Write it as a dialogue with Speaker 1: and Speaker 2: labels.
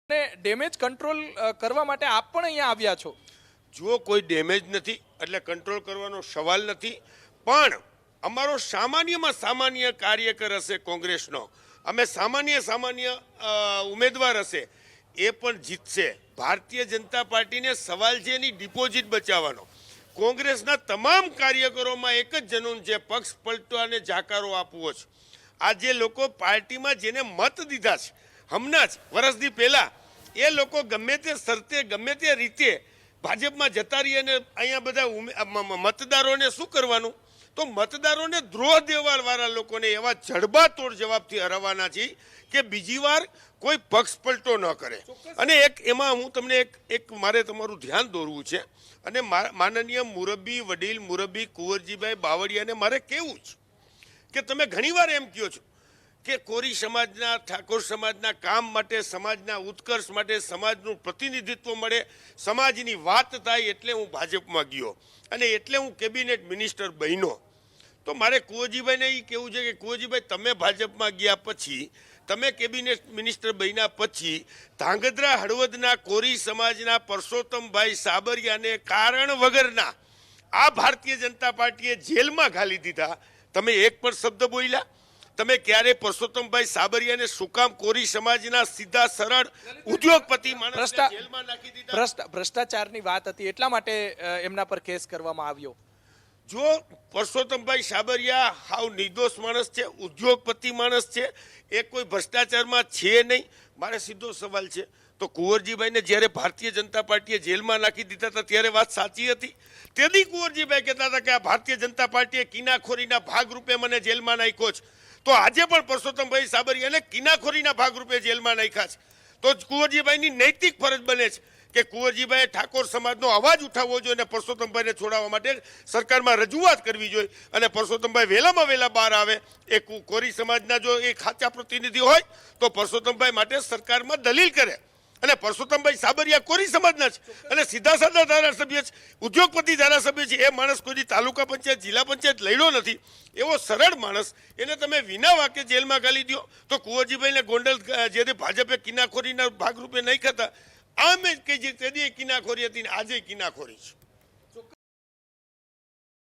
Speaker 1: ને damage control કરવા માટે આપ પણ અહીંયા આવ્યા છો।
Speaker 2: જો કોઈ ડેમેજ નથી એટલે કંટ્રોલ કરવાનો સવાલ નથી, પણ અમારો સામાન્યમાં સામાન્ય કાર્યકર હશે કોંગ્રેસનો, અમે સામાન્ય ઉમેદવાર હશે એ પણ જીતશે। ભારતીય જનતા પાર્ટીને સવાલ છે એની ડિપોઝિટ બચાવવાનો। કોંગ્રેસના તમામ કાર્યકરોમાં એક જ જનૂન છે, પક્ષ પલટવાને જાકારો આપવો છે। આ જે લોકો પાર્ટીમાં જેને મત દીધા છે હમણાં જ વર્ષથી પહેલાં, એ લોકો ગમે તે શરતે ગમે તે રીતે ભાજપમાં જતા રહી અને અહીંયા બધા મતદારોને શું કરવાનું, તો મતદારોને દ્રોહ દેવાવાળા લોકોને એવા જડબાતોડ જવાબથી હરાવવાના છે કે બીજી વાર કોઈ પક્ષ પલટો ન કરે। અને એમાં હું તમને એક મારે તમારું ધ્યાન દોરવું છે અને માનનીય મુરબ્બી વડીલ મુરબ્બી કુંવરજીભાઈ બાવળિયાને મારે કહેવું છે કે તમે ઘણીવાર એમ કહો છો કે કોરી સમાજના ઠાકોર સમાજના કામ માટે, સમાજના ઉત્કર્ષ માટે, સમાજનું પ્રતિનિધિત્વ મળે, સમાજની વાત થાય એટલે હું ભાજપમાં ગયો અને એટલે હું કેબિનેટ મિનિસ્ટર બન્યો। તો મારે કુંવરજીભાઈને એ કહેવું છે કે કુંવરજીભાઈ, તમે ભાજપમાં ગયા પછી, તમે કેબિનેટ મિનિસ્ટર બન્યા પછી ધાંગધ્રા હળવદના કોરી સમાજના પરસોત્તમભાઈ સાબરિયાને કારણ વગરના આ ભારતીય જનતા પાર્ટીએ જેલમાં ઘાલી દીધા। તમે એક પણ શબ્દ બોલ્યા? તમે ક્યારે પરસોત્તમભાઈ સાબરિયાને શું કામ કોરી સમાજના સીધા સરળ ઉદ્યોગપતિ માણસને જેલમાં નાખી દીધા?
Speaker 1: ભ્રષ્ટાચારની વાત હતી એટલા માટે એમના પર કેસ કરવામાં આવ્યો।
Speaker 2: જો પરસોત્તમભાઈ સાબરિયા હાવ નિર્દોષ માણસ છે, ઉદ્યોગપતિ માણસ છે, એ કોઈ ભ્રષ્ટાચારમાં છે નહીં, મારે સીધો સવાલ છે તો કુંવરજીભાઈને જ્યારે ભારતીય જનતા પાર્ટીએ જેલમાં નાખી દીધા હતા ત્યારે વાત સાચી હતી? તેથી કુંવરજીભાઈ કહેતા હતા કે આ ભારતીય જનતા પાર્ટીએ કિનાખોરીના ભાગરૂપે મને જેલમાં નાખ્યો છે, તો આજે પણ પરસોત્તમભાઈ સાબરિયાને કિનાખોરીના ભાગરૂપે જેલમાં નાખ્યા છે। તો કુંવરજીભાઈની નૈતિક ફરજ બને છે કે કુંવરજીભાઈએ ઠાકોર સમાજનો અવાજ ઉઠાવવો જોઈએ અને પરસોત્તમભાઈને છોડાવવા માટે સરકારમાં રજૂઆત કરવી જોઈએ અને પરસોત્તમભાઈ વહેલામાં વહેલા બહાર આવે। એ કોરી સમાજના જો એ ખાચા પ્રતિનિધિ હોય તો પરસોત્તમભાઈ માટે સરકારમાં દલીલ કરે। અને પરસોત્તમભાઈ સાબરિયા કોરી સમાજના છે અને સીધા સાધા ધારાસભ્ય છે, ઉદ્યોગપતિ ધારાસભ્ય છે। એ માણસ કોઈ તાલુકા પંચાયત જિલ્લા પંચાયત લડ્યો નથી, એવો સરળ માણસ, એને તમે વિના વાકે જેલમાં ગાલી દો તો કુંવરજીભાઈને ગોંડલ જે ભાજપે કિનાખોરીના ભાગરૂપે નહીં ખાતા, આમ જ કે જે તેદી કિનાખોરી હતી ને આજે કિનાખોરી છે।